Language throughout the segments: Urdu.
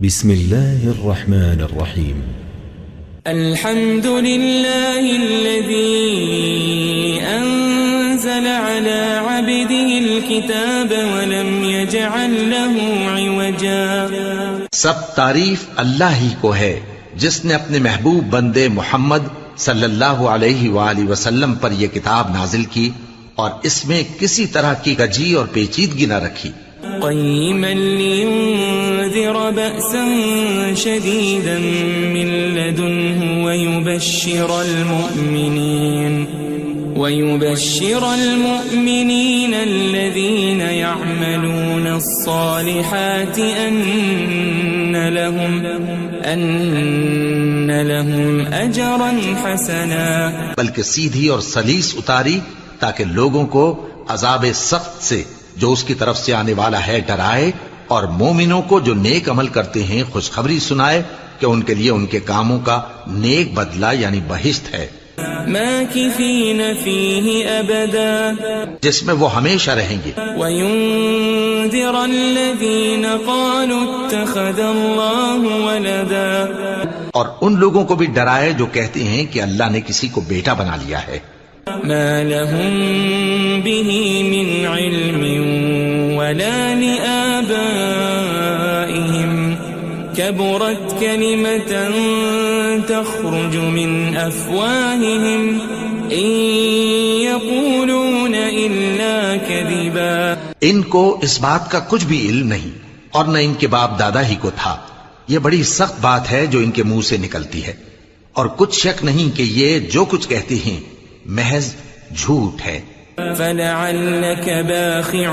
بسم الله الرحمن الرحيم. الحمد لله الذي أنزل على عبده الكتاب ولم يجعل له عوجا. سب تعریف اللہ ہی کو ہے جس نے اپنے محبوب بندے محمد صلی اللہ علیہ وآلہ وسلم پر یہ کتاب نازل کی اور اس میں کسی طرح کی کجی اور پیچیدگی نہ رکھی. قيما لينذر بأسا شديدا من لدنه ويبشر المؤمنين الذين يعملون الصالحات أن لهم أجرا حسنا. بلکہ سیدھی اور سلیس اتاری تاکہ لوگوں کو عذاب سخت سے جو اس کی طرف سے آنے والا ہے ڈرائے، اور مومنوں کو جو نیک عمل کرتے ہیں خوشخبری سنائے کہ ان کے لیے ان کے کاموں کا نیک بدلہ یعنی بہشت ہے، ماکثین فیہ ابدا، جس میں وہ ہمیشہ رہیں گے. وینذر الذین قالوا اتخذ اللہ ولدا، اور ان لوگوں کو بھی ڈرائے جو کہتے ہیں کہ اللہ نے کسی کو بیٹا بنا لیا ہے. ما لهم به من علم ولا لآبائهم كبرت كلمة تخرج من أفواههم إن يقولون إلا كذبا. ان کو اس بات کا کچھ بھی علم نہیں اور نہ ان کے باپ دادا ہی کو تھا. یہ بڑی سخت بات ہے جو ان کے منہ سے نکلتی ہے، اور کچھ شک نہیں کہ یہ جو کچھ کہتے ہیں محض جھوٹ ہے. فلعلك باخع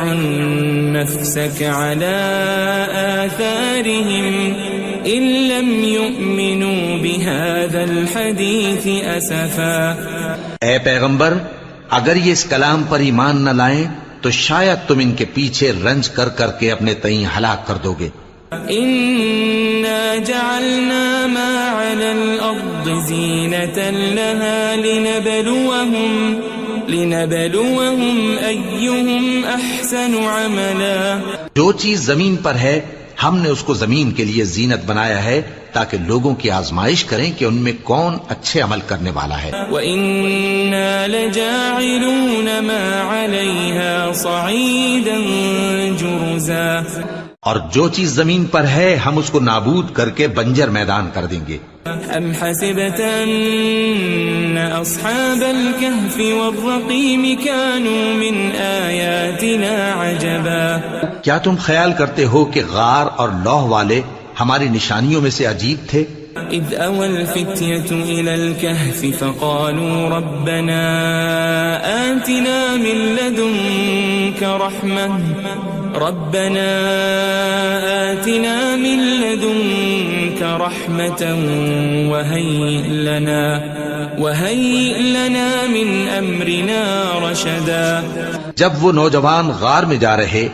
نفسك على آثارهم إن لم يؤمنوا بهذا الحديث أسفا. اے پیغمبر، اگر یہ اس کلام پر ایمان نہ لائیں تو شاید تم ان کے پیچھے رنج کر کر کے اپنے تئیں ہلاک کر دو گے. إنا جعلنا ما على الأرض زينة لها لنبلوهم أيهم أحسن عملا. جو چیز زمین پر ہے ہم نے اس کو زمین کے لیے زینت بنایا ہے تاکہ لوگوں کی آزمائش کریں کہ ان میں کون اچھے عمل کرنے والا ہے. وَإِنَّا لَجَاعِلُونَ مَا عَلَيْهَا صَعِيدًا جُرُزًا. اور جو چیز زمین پر ہے ہم اس کو نابود کر کے بنجر میدان کر دیں گے. ام حسبت ان اصحاب الكهف والرقيم كانوا من آیاتنا عجبا. کیا تم خیال کرتے ہو کہ غار اور لوح والے ہماری نشانیوں میں سے عجیب تھے؟ اذ اوى الفتية الى الكهف فقالوا ربنا آتنا من لدنك رحمة وهيئ لنا من امرنا رشدا. جب وہ نوجوان غار میں جا رہے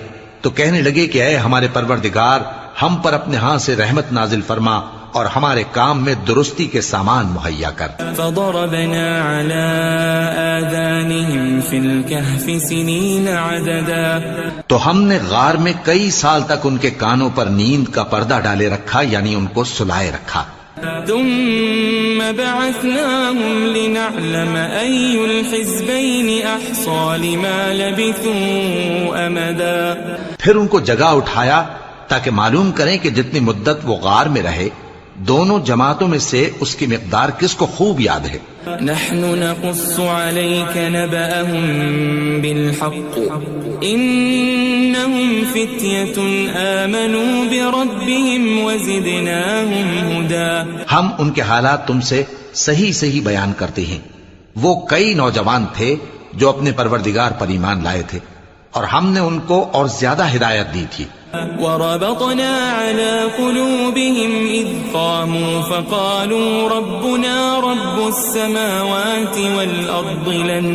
تو کہنے لگے کہ اے ہمارے پروردگار، ہم پر اپنے ہاں سے رحمت نازل فرما اور ہمارے کام میں درستی کے سامان مہیا کر. فضربنا على آذانهم في الكهف سنين عددا. تو ہم نے غار میں کئی سال تک ان کے کانوں پر نیند کا پردہ ڈالے رکھا، یعنی ان کو سلائے رکھا. ثم بعثناهم لنعلم أي الحزبين أحصى لما لبثوا أمدا. پھر ان کو جگہ اٹھایا تاکہ معلوم کریں کہ جتنی مدت وہ غار میں رہے دونوں جماعتوں میں سے اس کی مقدار کس کو خوب یاد ہے. نحن نقص عليك نبأهم بالحق إنهم فتية آمنوا بربهم وزدناهم هدى. ہم ان کے حالات تم سے صحیح بیان کرتے ہیں. وہ کئی نوجوان تھے جو اپنے پروردگار پر ایمان لائے تھے اور ہم نے ان کو اور زیادہ ہدایت دی تھی. وربطنا على قلوبهم إذ قاموا فقالوا ربنا رب السماوات والأرض لن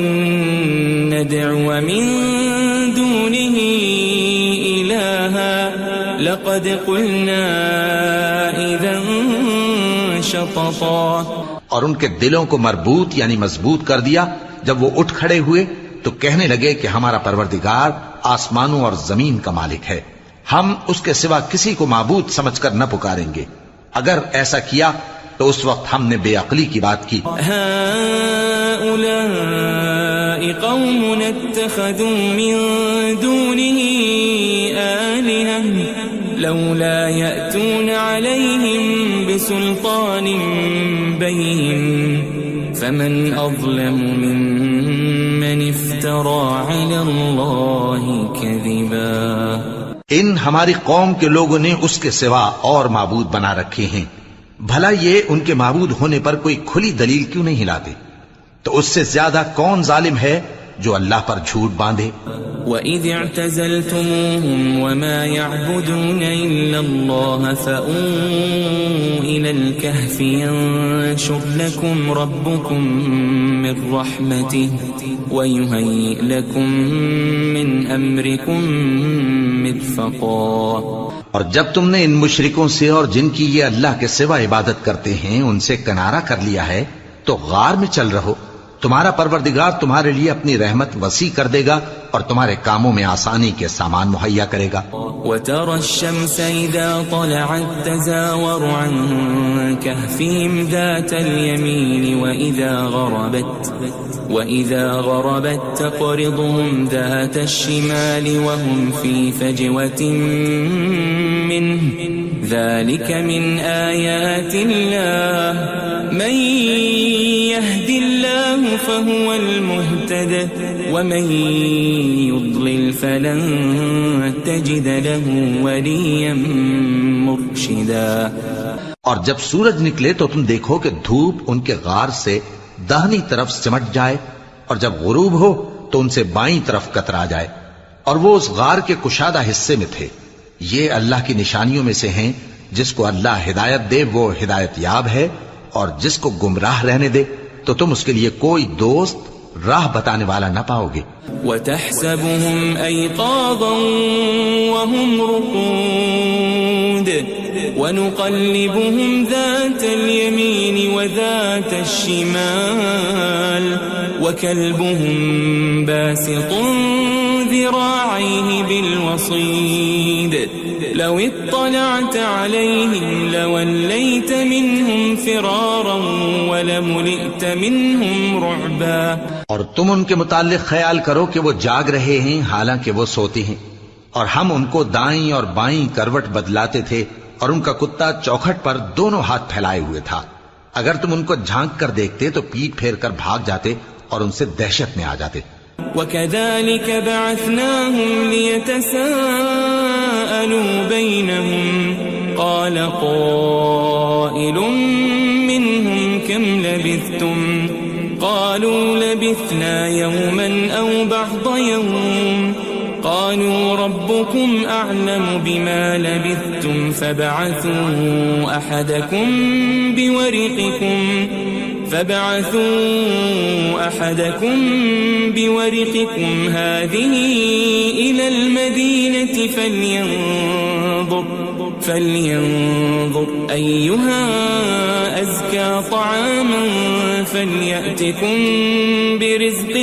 ندعو من دونه إلها لقد قلنا إذا شططا. اور ان کے دلوں کو مربوط یعنی مضبوط کر دیا. جب وہ اٹھ کھڑے ہوئے تو کہنے لگے کہ ہمارا پروردگار آسمانوں اور زمین کا مالک ہے، ہم اس کے سوا کسی کو معبود سمجھ کر نہ پکاریں گے. اگر ایسا کیا تو اس وقت ہم نے بے عقلی کی بات کی. هؤلاء قوم اتخذوا من دونه آلهة لولا يأتون عليهم بسلطان بين فمن أظلم ممن افترى على الله كذبا. ان ہماری قوم کے لوگوں نے اس کے سوا اور معبود بنا رکھے ہیں. بھلا یہ ان کے معبود ہونے پر کوئی کھلی دلیل کیوں نہیں لاتے؟ تو اس سے زیادہ کون ظالم ہے جو اللہ پر جھوٹ باندھے؟ وَإِذِ اعْتَزَلْتُمُوهُمْ وَمَا يَعْبُدُونَ إِلَّا اللَّهَ فَأْوُوا إِلَى الْكَهْفِ يَنشُرْ لَكُمْ رَبُّكُمْ مِنْ رَحْمَتِهِ وَيُهَيِّئْ لَكُمْ مِنْ أَمْرِكُمْ مِرْفَقًا. اور جب تم نے ان مشرکوں سے اور جن کی یہ اللہ کے سوا عبادت کرتے ہیں ان سے کنارہ کر لیا ہے تو غار میں چل رہو. تمہارا پروردگار تمہارے لیے اپنی رحمت وسیع کر دے گا اور تمہارے کاموں میں آسانی کے سامان مہیا کرے گا. وَتَرَى الشَّمْسَ إِذَا طَلَعَتْ تَزَاوَرُ عَنْ كَهْفِهِمْ ذَاتَ الْيَمِينِ وَإِذَا غَرَبَتْ تَقْرِضُهُمْ ذَاتَ الشِّمَالِ وَهُمْ فِي فَجْوَةٍ مِّنْهُ ذَلِكَ مِنْ آيَاتِ اللَّهِ مَنْ يَهْدِ اللَّهُ فَهُوَ الْمُهْتَدِ وَمَنْ يُضْلِلْ فَلَنْ تَجِدَ لَهُ وَلِيًّا مُرْشِدًا. اور جب سورج نکلے تو تم دیکھو کہ دھوپ ان کے غار سے داہنی طرف سمٹ جائے اور جب غروب ہو تو ان سے بائیں طرف کترا جائے اور وہ اس غار کے کشادہ حصے میں تھے. یہ اللہ کی نشانیوں میں سے ہیں. جس کو اللہ ہدایت دے وہ ہدایت یاب ہے اور جس کو گمراہ رہنے دے تو تم اس کے لیے کوئی دوست راہ بتانے والا نہ پاؤ گے. وَتَحْسَبُهُمْ أَيْقَاظًا وَهُمْ رُقُودٌ وَنُقَلِّبُهُمْ ذَاتَ الْيَمِينِ وَذَاتَ الشِّمَالِ وَكَلْبُهُمْ بَاسِطٌ ذِرَاعَيْهِ بِالْوَصِيدِ لَوِ اطَّلَعْتَ عَلَيْهِمْ لَوَلَّيْتَ مِنْهُمْ فِرَارًا وَلَمُلِئْتَ مِنْهُمْ رُعْبًا. اور تم ان کے متعلق خیال کرو کہ وہ جاگ رہے ہیں حالانکہ وہ سوتے ہیں اور ہم ان کو دائیں اور بائیں کروٹ بدلاتے تھے اور ان کا کتا چوکھٹ پر دونوں ہاتھ پھیلائے ہوئے تھا. اگر تم ان کو جھانک کر دیکھتے تو پیٹ پھیر کر بھاگ جاتے اور ان سے دہشت میں آ جاتے. وَكَذَلِكَ بَعَثْنَاهُمْ لِيَتَسَاءَلُوا بَيْنَهُمْ قَالَ قَائِلٌ مِّنْهُمْ كَمْ لَبِثْتُمْ قَالُوا لَبِثْنَا يَوْمًا أَوْ بَعْضَ يَوْمٍ قَالُوا رَبُّكُمْ أَعْلَمُ بِمَا لَبِثْتُمْ فَابْعَثُوا أَحَدَكُمْ بِوَرِقِكُمْ هَذِهِ إِلَى الْمَدِينَةِ فَلْيَنظُرْ أَيُّهَا أَزْكَى طَعَامًا فَلْيَأْتِكُمْ بِرِزْقٍ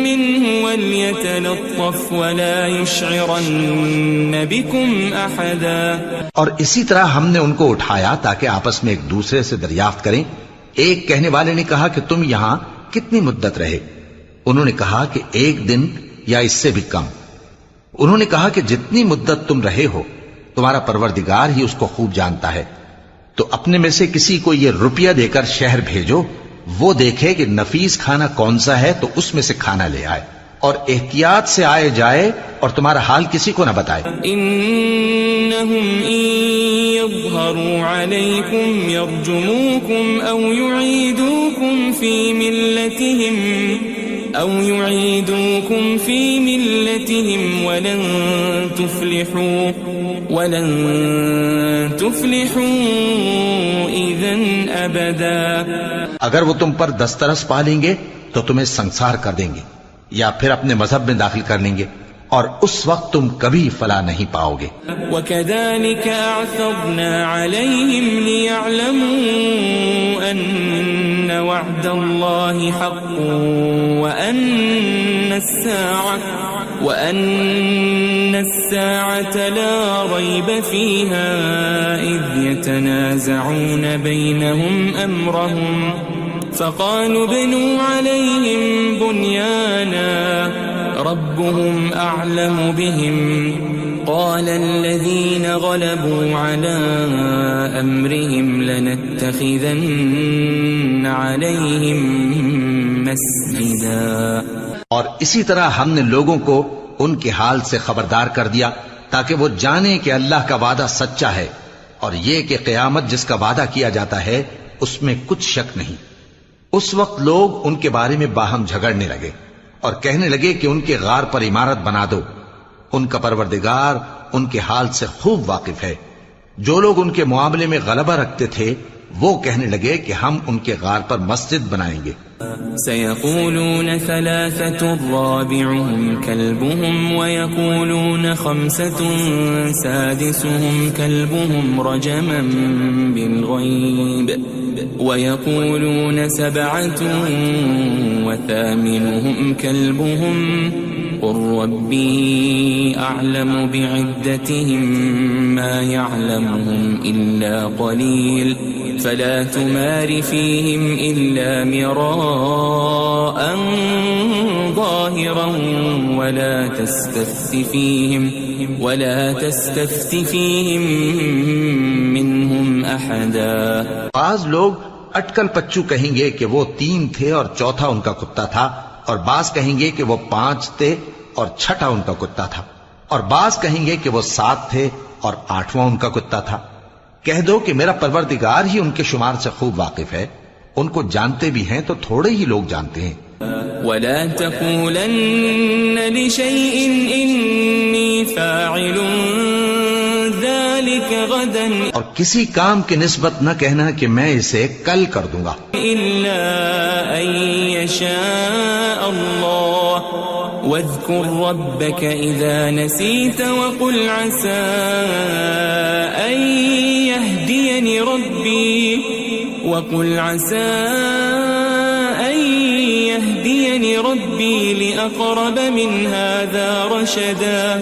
مِّنْهُ وَلْيَتَلَطَّفْ وَلَا يُشْعِرَنَّ بِكُمْ أَحَدًا. اور اسی طرح ہم نے ان کو اٹھایا تاکہ آپس میں ایک دوسرے سے دریافت کریں. ایک کہنے والے نے کہا کہ تم یہاں کتنی مدت رہے؟ انہوں نے کہا کہ 1 دن یا اس سے بھی کم. انہوں نے کہا کہ جتنی مدت تم رہے ہو تمہارا پروردگار ہی اس کو خوب جانتا ہے. تو اپنے میں سے کسی کو یہ روپیہ دے کر شہر بھیجو، وہ دیکھے کہ نفیس کھانا کون سا ہے تو اس میں سے کھانا لے آئے اور احتیاط سے آئے جائے اور تمہارا حال کسی کو نہ بتائے. انہم ان یظہروا علیکم یرجموکم او یعیدوکم فی ملتہم ولن تفلحوا اذن ابدا. اگر وہ تم پر دسترس پا لیں گے تو تمہیں سنسار کر دیں گے یا پھر اپنے مذہب میں داخل کر لیں گے اور اس وقت تم کبھی فلاح نہیں پاؤ گے. وَكَذَلِكَ أَعْثَرْنَا عَلَيْهِمْ لِيَعْلَمُوا أَنَّ وَعْدَ اللَّهِ حَقٌّ وَأَنَّ وأن الساعة لا ريب فيها إذ يتنازعون بينهم أمرهم فقالوا ابنوا عليهم بنيانا ربهم أعلم بهم قال الذين غلبوا على أمرهم لنتخذن عليهم مسجدا. اور اسی طرح ہم نے لوگوں کو ان کے حال سے خبردار کر دیا تاکہ وہ جانیں کہ اللہ کا وعدہ سچا ہے اور یہ کہ قیامت جس کا وعدہ کیا جاتا ہے اس میں کچھ شک نہیں. اس وقت لوگ ان کے بارے میں باہم جھگڑنے لگے اور کہنے لگے کہ ان کے غار پر عمارت بنا دو. ان کا پروردگار ان کے حال سے خوب واقف ہے. جو لوگ ان کے معاملے میں غلبہ رکھتے تھے وہ کہنے لگے کہ ہم ان کے غار پر مسجد بنائیں گے. سيقولون ثلاثة رابعهم كلبهم ويقولون خمسة سادسهم كلبهم رجما بالغيب ويقولون سبعة وثامنهم كلبهم قل ربي أعلم بعدتهم ما يعلمهم إلا قليل فلا تمار فيهم إلا مراء ظاهرا ولا تستفت فيهم منهم أحدا. بعض لوگ اٹکل پچو کہیں گے کہ وہ 3 تھے اور چوتھا ان کا کتا تھا، اور بعض کہیں گے کہ وہ 5 تھے اور چھٹا ان کا کتا تھا، اور بعض کہیں گے کہ وہ 7 تھے اور 8واں ان کا کتا تھا. کہہ دو کہ میرا پروردگار ہی ان کے شمار سے خوب واقف ہے، ان کو جانتے بھی ہیں تو تھوڑے ہی لوگ جانتے ہیں. ولا تقولن لشيء إني فاعل ذلك غدا اور کسی کام کی نسبت نہ کہنا کہ میں اسے کل کر دوں گا إلا أن يشاء الله واذكر ربك إذا نسيت وقل عسى أن يهديني ربي لأقرب من هذا رشدا.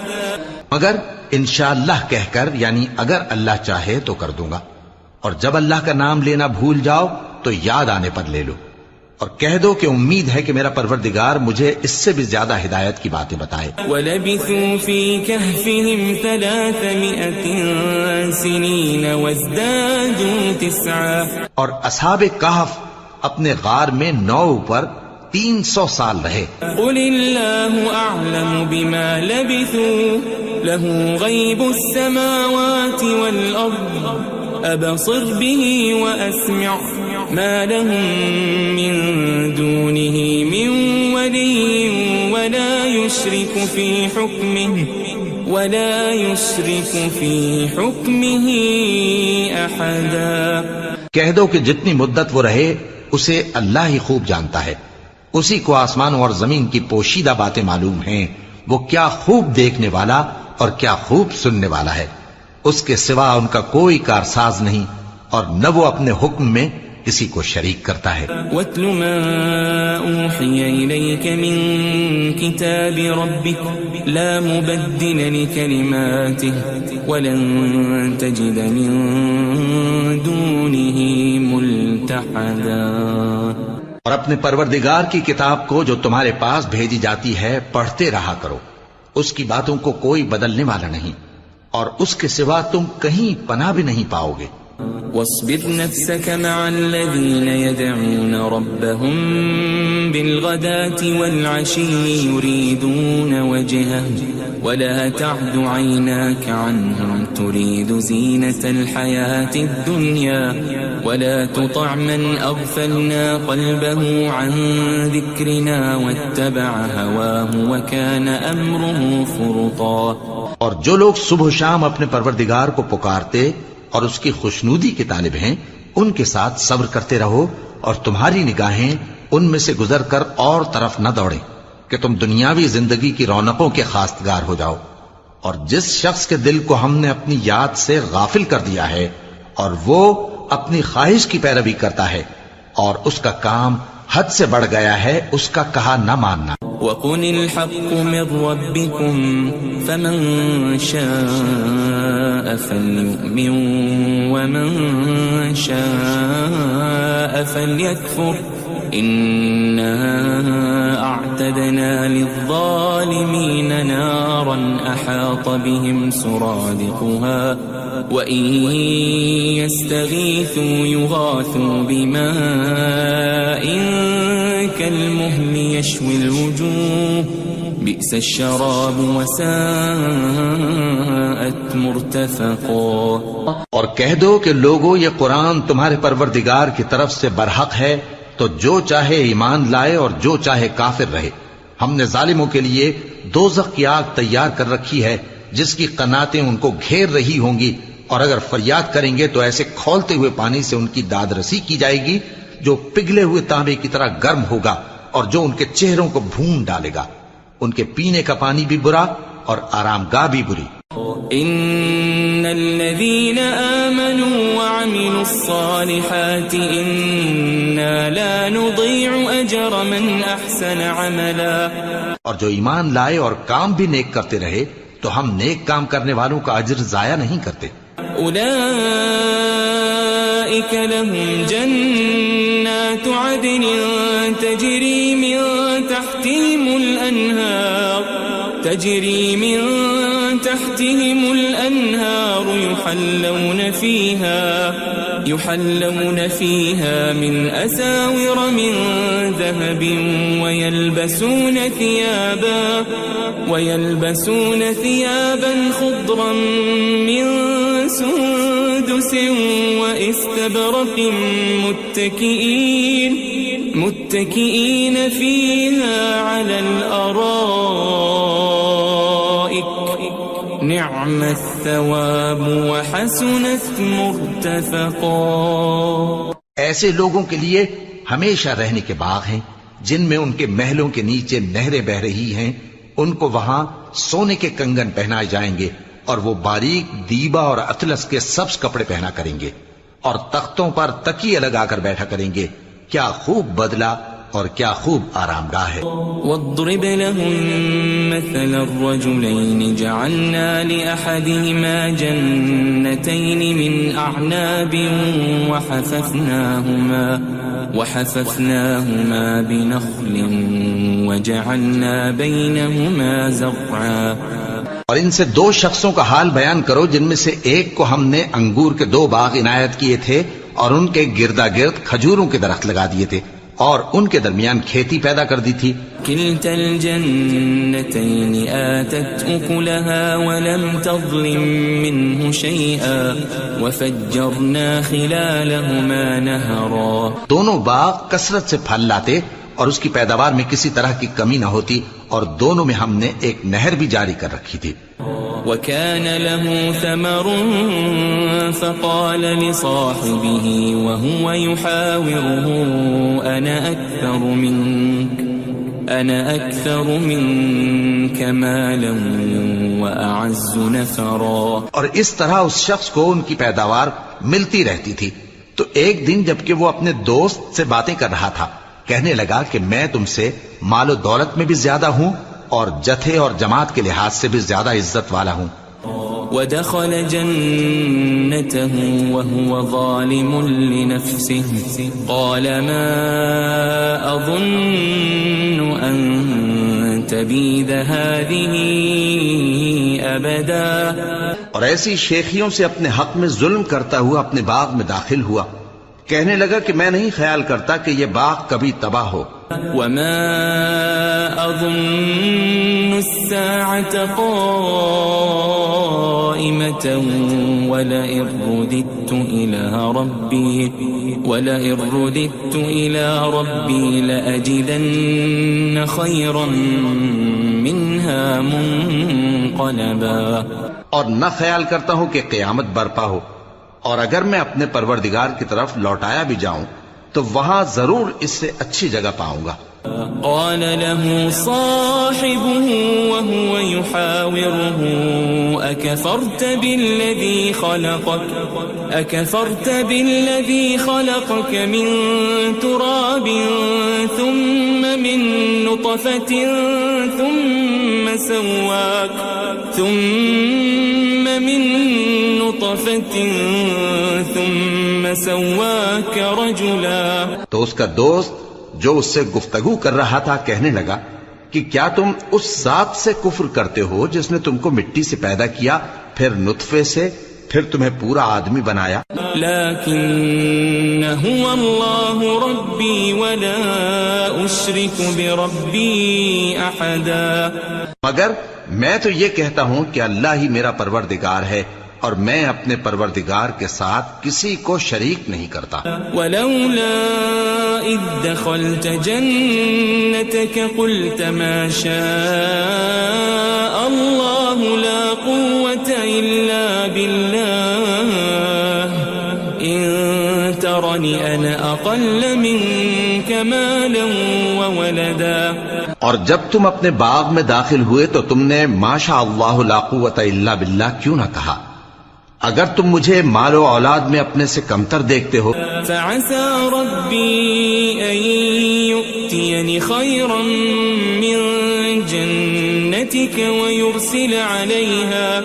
مگر انشاءاللہ کہہ کر، یعنی اگر اللہ چاہے تو کر دوں گا، اور جب اللہ کا نام لینا بھول جاؤ تو یاد آنے پر لے لو، اور کہہ دو کہ امید ہے کہ میرا پروردگار مجھے اس سے بھی زیادہ ہدایت کی باتیں بتائے. وَلَبِثُوا فِي كَهْفِهِمْ 300 سِنِينَ وَازْدَادُوا 9. اور اصحاب کہف اپنے غار میں 9 پر 300 سال رہے. قُلِ اللَّهُ أَعْلَمُ بِمَا لَبِثُوا لَهُ غَيْبُ السَّمَاوَاتِ وَالْأَرْضِ أَبْصِرْ بِهِ وَأَسْمِعْ مَا لَهُم مِّن دُونِهِ مِن وَلِيٍّ وَلَا يُشْرِكُ فِي حُكْمِهِ أَحَدًا. کہہ دو کہ جتنی مدت وہ رہے اسے اللہ ہی خوب جانتا ہے، اسی کو آسمانوں اور زمین کی پوشیدہ باتیں معلوم ہیں، وہ کیا خوب دیکھنے والا اور کیا خوب سننے والا ہے. اس کے سوا ان کا کوئی کارساز نہیں، اور نہ وہ اپنے حکم میں کسی کو شریک کرتا ہے. وَاتْلُ مَا أُوحِيَ إِلَيْكَ مِن كِتَابِ رَبِّكَ لَا مُبَدِّلَ لِكَلِمَاتِهِ وَلَن تَجِدَ مِن دُونِهِ مُلْتَحَدًا. اور اپنے پروردگار کی کتاب کو جو تمہارے پاس بھیجی جاتی ہے پڑھتے رہا کرو، اس کی باتوں کو کوئی بدلنے والا نہیں، اور اس کے سوا تم کہیں پناہ بھی نہیں پاؤ گے. واصبر نفسك مع الذين يدعون ربهم بالغداة والعشي يريدون وجهه ولا تعد عيناك عنهم تريد زينة الحياة الدنيا ولا تطع من أغفلنا قلبه عن ذكرنا واتبع هواه وكان أمره فرطا. اور جو لوگ صبح و شام اپنے پروردگار کو پکارتے اور اس کی خوشنودی کے طالب ہیں ان کے ساتھ صبر کرتے رہو، اور تمہاری نگاہیں ان میں سے گزر کر اور طرف نہ دوڑیں کہ تم دنیاوی زندگی کی رونقوں کے خواستگار ہو جاؤ. اور جس شخص کے دل کو ہم نے اپنی یاد سے غافل کر دیا ہے اور وہ اپنی خواہش کی پیروی کرتا ہے اور اس کا کام حد سے بڑھ گیا ہے اس کا کہا نہ ماننا۔ وَقُلِ الْحَقُّ مِنْ رَبِّكُمْ فَمَنْ شَاءَ فَلْيُؤْمِنْ وَمَنْ شَاءَ فَلْيَكْفُرْ إِنَّا أَعْتَدْنَا لِلظَّالِمِينَ نَارًا أَحَاطَ بِهِمْ سُرَادِقُهَا وَإِنْ يَسْتَغِيثُوا يُغَاثُوا بِمَاءٍ كَالْمُهْلِ يَشْوِي الْوُجُوهَ بِئْسَ الشَّرَابُ وَسَاءَتْ مُرْتَفَقًا۔ اور کہہ دو کہ لوگو یہ قرآن تمہارے پروردگار کی طرف سے برحق ہے، تو جو چاہے ایمان لائے اور جو چاہے کافر رہے۔ ہم نے ظالموں کے لیے دوزخ کی آگ تیار کر رکھی ہے جس کی قناتیں ان کو گھیر رہی ہوں گی، اور اگر فریاد کریں گے تو ایسے کھولتے ہوئے پانی سے ان کی داد رسی کی جائے گی جو پگھلے ہوئے تانبے کی طرح گرم ہوگا اور جو ان کے چہروں کو بھون ڈالے گا۔ ان کے پینے کا پانی بھی برا اور آرام گاہ بھی بری۔ ان الذين آمنوا وعملوا الصالحات انا لا نضيع اجر من احسن عملا۔ اور جو ایمان لائے اور کام بھی نیک کرتے رہے تو ہم نیک کام کرنے والوں کا اجر ضائع نہیں کرتے۔ اولئك لهم جنات عدن تجري من تحتهم الأنهار يحلون فيها من أساور من ذهب ويلبسون ثيابا خضرا من سندس واستبرق متكئين فيها على الأرائك نعم الثواب وحسنت مرتفقا۔ ایسے لوگوں کے لیے ہمیشہ رہنے کے باغ ہیں جن میں ان کے محلوں کے نیچے نہریں بہ رہی ہیں، ان کو وہاں سونے کے کنگن پہنائے جائیں گے اور وہ باریک دیبا اور اطلس کے سبز کپڑے پہنا کریں گے اور تختوں پر تکیے لگا کر بیٹھا کریں گے۔ کیا خوب بدلہ اور کیا خوب آرام گاہ ہے۔ واضرب لهم مثل الرجلين جعلنا لأحدهما جنتين من أعناب وحففناهما بنخل وجعلنا بينهما زرعا۔ اور ان سے دو شخصوں کا حال بیان کرو جن میں سے ایک کو ہم نے انگور کے 2 باغ عنایت کیے تھے اور ان کے گردا گرد کھجوروں کے درخت لگا دیے تھے اور ان کے درمیان کھیتی پیدا کر دی تھی۔ كلتا الجنتين آتت أكلها ولم تظلم منه شيئا وفجرنا خلالهما نهرا۔ دونوں باغ کثرت سے پھل لاتے اور اس کی پیداوار میں کسی طرح کی کمی نہ ہوتی، اور دونوں میں ہم نے ایک نہر بھی جاری کر رکھی تھی۔ وكان له ثمر فقال لصاحبه وهو يحاوره أنا أكثر منك مالا وأعز نفرا۔ اور اس طرح اس شخص کو ان کی پیداوار ملتی رہتی تھی، تو ایک دن جبکہ وہ اپنے دوست سے باتیں کر رہا تھا کہنے لگا کہ میں تم سے مال و دولت میں بھی زیادہ ہوں اور جتھے اور جماعت کے لحاظ سے بھی زیادہ عزت والا ہوں۔ ودخل جنته وهو ظالم لنفسه قال ما أظن أن تبيد هذه أبدا۔ اور ایسی شیخیوں سے اپنے حق میں ظلم کرتا ہوا اپنے باغ میں داخل ہوا، کہنے لگا کہ میں نہیں خیال کرتا کہ یہ باغ کبھی تباہ ہو۔ وما أظن الساعة قائمة ولئن رددت إلى ربي لأجدن خيرا منها منقلبا۔ اور نہ خیال کرتا ہوں کہ قیامت برپا ہو، اور اگر میں اپنے پروردگار کی طرف لوٹایا بھی جاؤں تو وہاں ضرور اس سے اچھی جگہ پاؤں گا۔ قال له صاحبه وهو يحاوره أكفرت بالذي خلقك من تراب ثم من نطفة ثم سواك رجلا۔ تو اس کا دوست جو اس سے گفتگو کر رہا تھا کہنے لگا کہ کیا تم اس ذات سے کفر کرتے ہو جس نے تم کو مٹی سے پیدا کیا، پھر نطفے سے، پھر تمہیں پورا آدمی بنایا؟ لیکن هو اللہ ربی ولا اشرک بربی احدا، مگر میں تو یہ کہتا ہوں کہ اللہ ہی میرا پروردگار ہے اور میں اپنے پروردگار کے ساتھ کسی کو شریک نہیں کرتا۔ ولولا اذ دخلت جنتك قلت ما شاء الله لا قوة الا بالله ان ترني انا اقل منك مالا وولدا۔ اور جب تم اپنے باغ میں داخل ہوئے تو تم نے ما شاء اللہ لا قوت الا باللہ کیوں نہ کہا؟ اگر تم مجھے مال و اولاد میں اپنے سے کمتر دیکھتے ہو۔ فعسى ربي أن يؤتيني خيرا من جنتك ويرسل عليها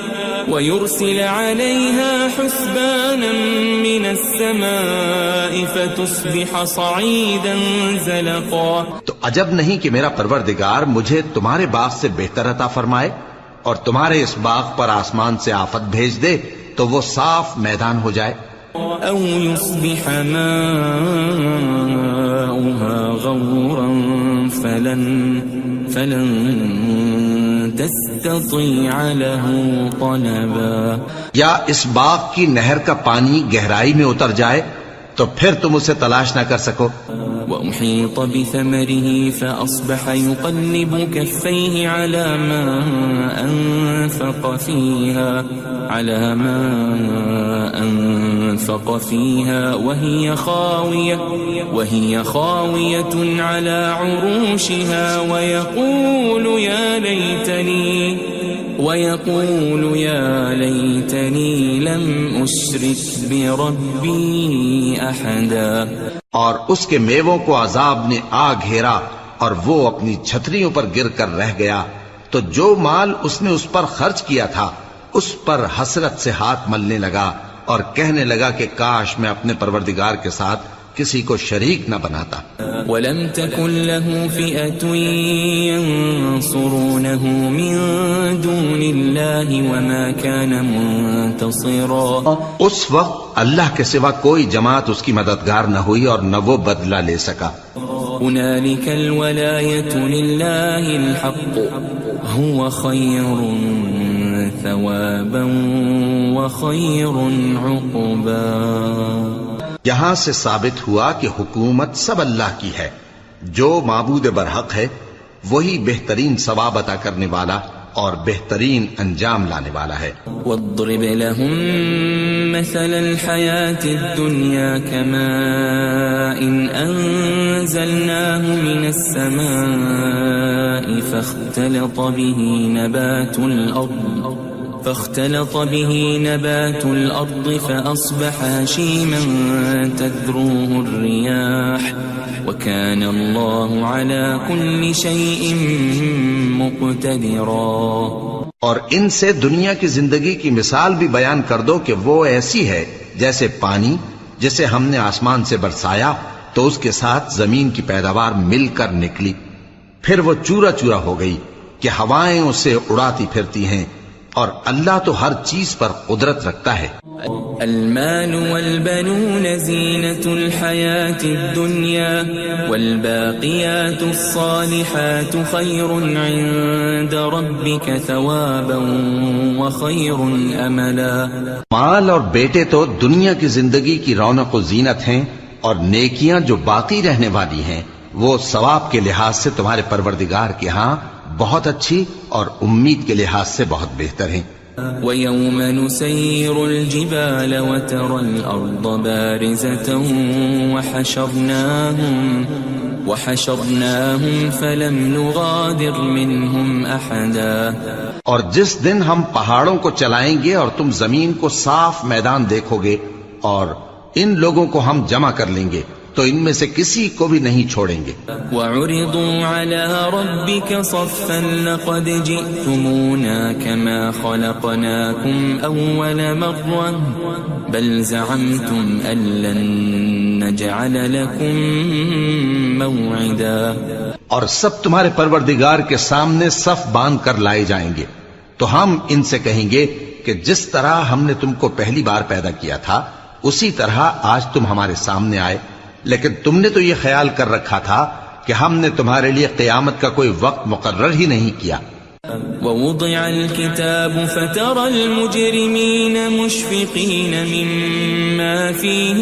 حسبانا من السماء فتصبح صعيدا زلقا۔ تو عجب نہیں کہ میرا پروردگار مجھے تمہارے باغ سے بہتر عطا فرمائے اور تمہارے اس باغ پر آسمان سے آفت بھیج دے تو وہ صاف میدان ہو جائے۔ او يصبح ماؤها غورا فلن تستطيع له طلبا، یا اس باغ کی نہر کا پانی گہرائی میں اتر جائے تو پھر تم اسے تلاش نہ کر سکو۔ وأحيط بثمره فأصبح يقلب كفيه على ما أنفق فيها وهي خاوية على عروشها ويقول يا ليتني لم أشرك بربي أحدا۔ اور اس کے میووں کو عذاب نے آ گھیرا اور وہ اپنی چھتریوں پر گر کر رہ گیا، تو جو مال اس نے اس پر خرچ کیا تھا اس پر حسرت سے ہاتھ ملنے لگا اور کہنے لگا کہ کاش میں اپنے پروردگار کے ساتھ کسی کو شریک نہ بناتا۔ وَلَمْ تَكُنْ لَهُ فِئَةٌ يَنْصُرُونَهُ مِنْ دُونِ اللَّهِ وَمَا كَانَ مُنْتَصِرًا۔ اس وقت اللہ کے سوا کوئی جماعت اس کی مددگار نہ ہوئی اور نہ وہ بدلہ لے سکا۔ هُنَالِكَ الْوَلَایَةُ لِلَّهِ الْحَقُّ هُوَ خَيْرٌ ثَوَابًا وَخَيْرٌ عُقْبًا۔ یہاں سے ثابت ہوا کہ حکومت سب اللہ کی ہے، جو معبود برحق ہے وہی بہترین ثواب عطا کرنے والا اور بہترین انجام لانے والا ہے۔ وَاضْرِبْ لَهُم مَّثَلَ الْحَيَاةِ الدُّنْيَا كَمَاءٍ أَنزَلْنَاهُ مِنَ السَّمَاءِ فاختلط به نبات الأرض فأصبح هشيما تذروه الرياح وكان الله على كل شيء مقتدرا۔ اور ان سے دنیا کی زندگی کی مثال بھی بیان کر دو کہ وہ ایسی ہے جیسے پانی جسے ہم نے آسمان سے برسایا تو اس کے ساتھ زمین کی پیداوار مل کر نکلی، پھر وہ چورا چورا ہو گئی کہ ہوائیں اسے اڑاتی پھرتی ہیں، اور اللہ تو ہر چیز پر قدرت رکھتا ہے۔ المال والبنون زینة الحیاة الدنیا والباقیات الصالحات خیر عند ربک ثوابا وخیر املا۔ مال اور بیٹے تو دنیا کی زندگی کی رونق و زینت ہیں، اور نیکیاں جو باقی رہنے والی ہیں وہ ثواب کے لحاظ سے تمہارے پروردگار کے ہاں بہت اچھی اور امید کے لحاظ سے بہت بہتر ہیں۔ وَيَوْمَ نُسَيِّرُ الْجِبَالَ وَتَرَى الْأَرْضَ بَارِزَةً وَحَشَرْنَاهُمْ فَلَمْ نُغَادِرْ مِنْهُمْ أَحَدًا. اور جس دن ہم پہاڑوں کو چلائیں گے اور تم زمین کو صاف میدان دیکھو گے اور ان لوگوں کو ہم جمع کر لیں گے تو ان میں سے کسی کو بھی نہیں چھوڑیں گے. وَعُرِضُوا عَلَى رَبِّكَ صَفًّا لَقَدْ جِئْتُمُونَا كَمَا خَلَقْنَاكُمْ أَوَّلَ مَرَّةٍ بَلْ زَعَمْتُمْ أَن لَّن نَّجْعَلَ لَكُم مَّوْعِدًا. اور سب تمہارے پروردگار کے سامنے صف باندھ کر لائے جائیں گے تو ہم ان سے کہیں گے کہ جس طرح ہم نے تم کو پہلی بار پیدا کیا تھا اسی طرح آج تم ہمارے سامنے آئے، لیکن تم نے تو یہ خیال کر رکھا تھا کہ ہم نے تمہارے لیے قیامت کا کوئی وقت مقرر ہی نہیں کیا. وَوُضِعَ الْكِتَابُ فَتَرَى الْمُجْرِمِينَ مُشْفِقِينَ مِمَّا فِيهِ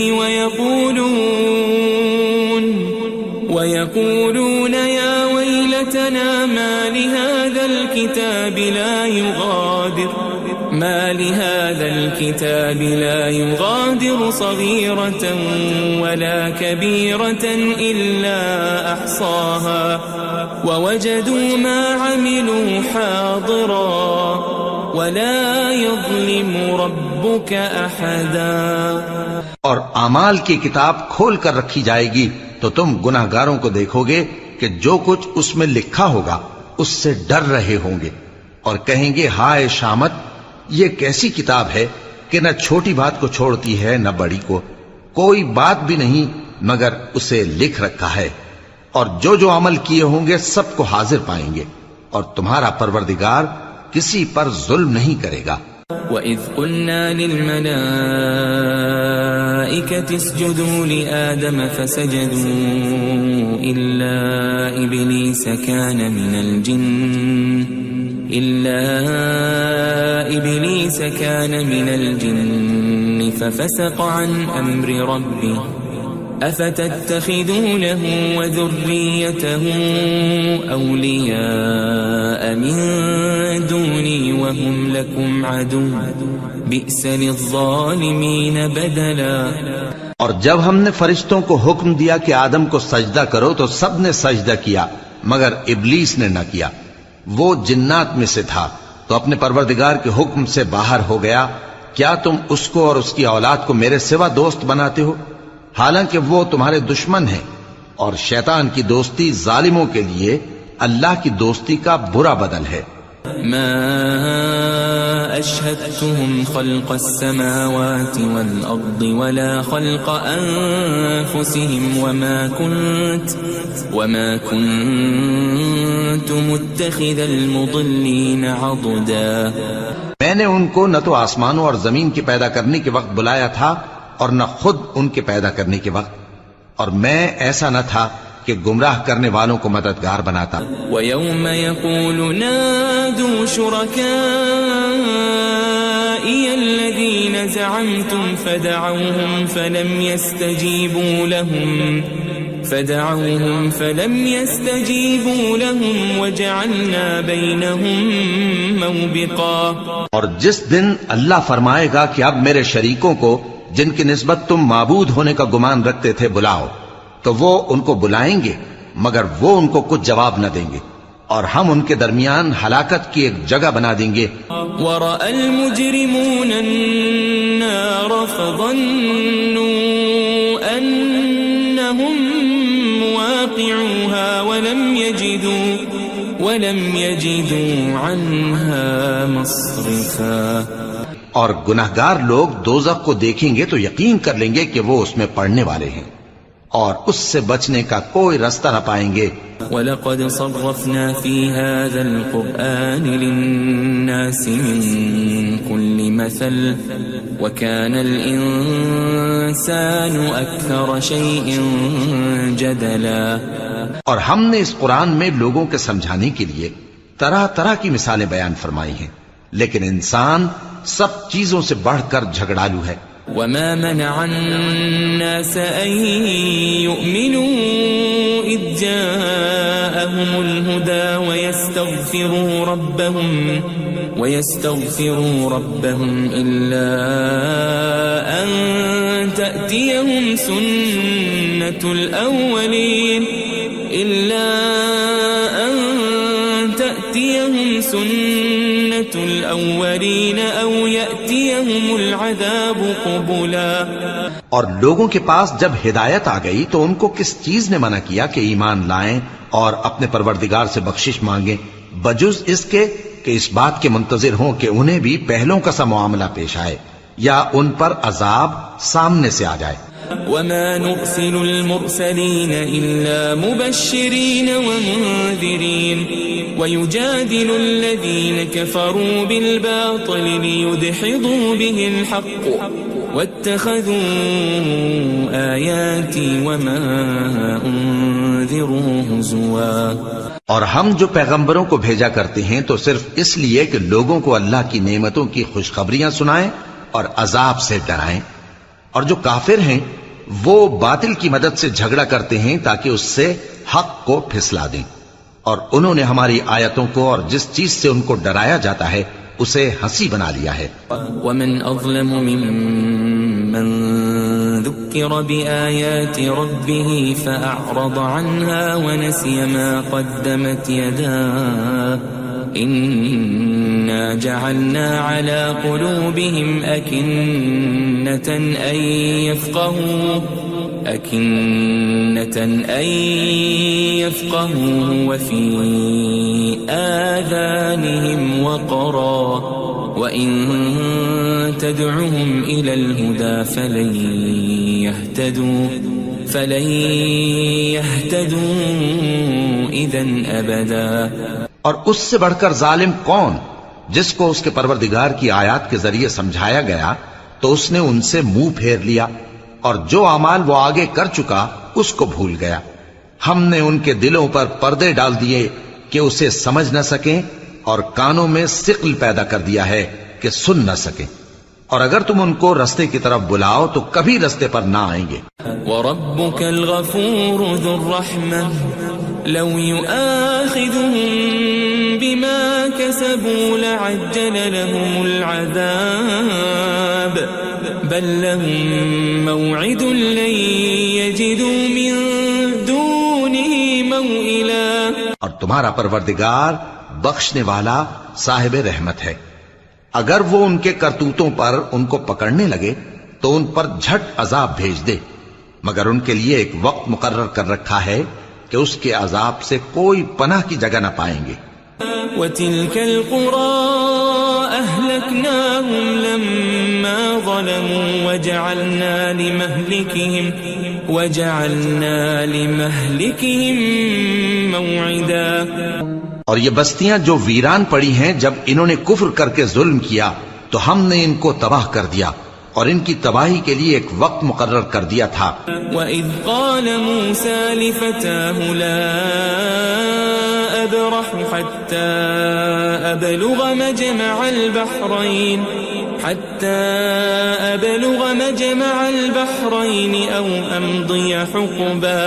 وَيَقُولُونَ يَا وَيْلَتَنَا مَا لِهَذَا الْكِتَابِ لَا يُغَادِرُ صَغِيرَةً وَلَا كَبِيرَةً إِلَّا أَحْصَاهَا وَوَجَدُوا مَا عَمِلُوا حَاضِرًا وَلَا يَظْلِمُ رَبُّكَ أَحَدًا. اور اعمال کی کتاب کھول کر رکھی جائے گی تو تم گناہ گاروں کو دیکھو گے کہ جو کچھ اس میں لکھا ہوگا اس سے ڈر رہے ہوں گے اور کہیں گے ہائے شامت، یہ کیسی کتاب ہے کہ نہ چھوٹی بات کو چھوڑتی ہے نہ بڑی کو، کوئی بات بھی نہیں مگر اسے لکھ رکھا ہے، اور جو جو عمل کیے ہوں گے سب کو حاضر پائیں گے، اور تمہارا پروردگار کسی پر ظلم نہیں کرے گا. وَإِذْ قُلْنَا لِلْمَلَائِكَةِ اسْجُدُوا لِآدَمَ فَسَجَدُوا إِلَّا إِبْلِيسَ كَانَ مِنَ الْجِنِّ فَفَسَقَ عَنْ أَمْرِ رَبِّهِ أَفَتَتَّخِذُونَهُ وَذُرِّيَّتَهُ أَوْلِيَاءَ مِن دُونِي وَهُمْ لَكُمْ عَدُوٌّ بِئْسَ لِلظَّالِمِينَ بَدَلًا. اور جب ہم نے فرشتوں کو حکم دیا کہ آدم کو سجدہ کرو تو سب نے سجدہ کیا مگر ابلیس نے نہ کیا، وہ جنات میں سے تھا تو اپنے پروردگار کے حکم سے باہر ہو گیا. کیا تم اس کو اور اس کی اولاد کو میرے سوا دوست بناتے ہو حالانکہ وہ تمہارے دشمن ہیں، اور شیطان کی دوستی ظالموں کے لیے اللہ کی دوستی کا برا بدل ہے. ما أشهدتهم خلق السماوات والأرض ولا خلق أنفسهم وما كنت متخذ المضلين عضدا. میں نے ان کو نہ تو آسمانوں اور زمین کے پیدا کرنے کے وقت بلایا تھا اور نہ خود ان کے پیدا کرنے کے وقت، اور میں ایسا نہ تھا کہ گمراہ کرنے والوں کو مددگار بناتا. وَيَوْمَ يَقُولُ نَادُوا شُرَكَائِيَ الَّذِينَ زَعَمْتُمْ فَدَعَوْهُمْ فَلَمْ يَسْتَجِيبُوا لَهُمْ وَجَعَلْنَا بَيْنَهُمْ مَوْبِقًا. اور جس دن اللہ فرمائے گا کہ اب میرے شریکوں کو جن کی نسبت تم معبود ہونے کا گمان رکھتے تھے بلاؤ، تو وہ ان کو بلائیں گے مگر وہ ان کو کچھ جواب نہ دیں گے، اور ہم ان کے درمیان ہلاکت کی ایک جگہ بنا دیں گے. وَرَأَى الْمُجْرِمُونَ النَّارَ فَظَنُّوا أَنَّهُمْ مُوَاقِعُوهَا وَلَمْ يَجِدُوا عَنْهَا مَصْرِفًا. اور گناہگار لوگ دوزخ کو دیکھیں گے تو یقین کر لیں گے کہ وہ اس میں پڑنے والے ہیں اور اس سے بچنے کا کوئی راستہ نہ پائیں گے. وَلَقَدْ صَرَّفْنَا فِي هَذَا الْقُرْآنِ لِلنَّاسِ مِنْ كُلِّ مَثَلٍ وَكَانَ الْإِنسَانُ أَكْثَرَ شَيْءٍ جَدَلًا. اور ہم نے اس قرآن میں لوگوں کے سمجھانے کے لیے طرح طرح کی مثالیں بیان فرمائی ہیں، لیکن انسان سب چیزوں سے بڑھ کر جھگڑالو ہے. وَمَا مَنَعَ النَّاسَ أَن يُؤْمِنُوا إِذْ جَاءَهُمُ الْهُدَى ويستغفروا ربهم إلا أن تأتيهم سنة الأولين أو يأتيهم العذاب قبلا. اور لوگوں کے پاس جب ہدایت آ گئی تو ان کو کس چیز نے منع کیا کہ ایمان لائیں اور اپنے پروردگار سے بخشش مانگیں بجز اس کے کہ اس بات کے منتظر ہوں کہ انہیں بھی پہلوں کا سا معاملہ پیش آئے یا ان پر عذاب سامنے سے آ جائے. وما نرسل المرسلين إلا مبشرين ومنذرين ويجادل الذين كفروا بالباطل ليدحضوا به الحق واتخذوا آياتي وما أنذروا هزوا. اور ہم جو پیغمبروں کو بھیجا کرتے ہیں تو صرف اس لیے کہ لوگوں کو اللہ کی نعمتوں کی خوشخبریاں سنائیں اور عذاب سے ڈرائیں. اور جو کافر ہیں وہ باطل کی مدد سے جھگڑا کرتے ہیں تاکہ اس سے حق کو پھسلا دیں. اور انہوں نے ہماری آیتوں کو اور جس چیز سے ان کو ڈرایا جاتا ہے اسے ہنسی بنا لیا ہے. ومن اظلم ممن ذكر بآيات ربه فأعرض عنها ونسي ما قدمت يداه إنا جعلنا على قلوبهم أكنة أن يفقهوا وفي آذانهم وقرا وإن تدعهم إلى الهدى فلن يهتدوا إذا أبدا. اور اس سے بڑھ کر ظالم کون جس کو اس کے پروردگار کی آیات کے ذریعے سمجھایا گیا تو اس نے ان سے منہ پھیر لیا اور جو اعمال وہ آگے کر چکا اس کو بھول گیا. ہم نے ان کے دلوں پر پردے ڈال دیے کہ اسے سمجھ نہ سکیں اور کانوں میں ثقل پیدا کر دیا ہے کہ سن نہ سکیں. اور اگر تم ان کو رستے کی طرف بلاؤ تو کبھی رستے پر نہ آئیں گے. وَرَبُّكَ الْغَفُورُ ذُو الرَّحْمَةِ لَوْ يُؤَاخِذُهُم بِمَا كَسَبُوا لَعَجَّلَ لَهُمُ الْعَذَابَ بَل لَّهُم مَّوْعِدٌ لَّن يَجِدُوا مِن دُونِهِ مَوْئِلًا. اور تمہارا پروردگار بخشنے والا صاحب رحمت ہے. اگر وہ ان کے کرتوتوں پر ان کو پکڑنے لگے تو ان پر جھٹ عذاب بھیج دے مگر ان کے لیے ایک وقت مقرر کر رکھا ہے کہ اس کے عذاب سے کوئی پناہ کی جگہ نہ پائیں گے. وَتِلْكَ الْقُرَىٰ أَهْلَكْنَاهُمْ لَمَّا ظَلَمُوا وَجَعَلْنَا لِمَهْلِكِهِمْ مَوْعِدًا. اور یہ بستیاں جو ویران پڑی ہیں جب انہوں نے کفر کر کے ظلم کیا تو ہم نے ان کو تباہ کر دیا اور ان کی تباہی کے لیے ایک وقت مقرر کر دیا تھا. وَإِذْ قَالَ مُوسَى لِفَتَاهُ لَا أَبْرَحُ حَتَّى أَبْلُغَ مَجْمَعَ الْبَحْرَيْنِ أَوْ أَمْضِيَ حُقُبًا.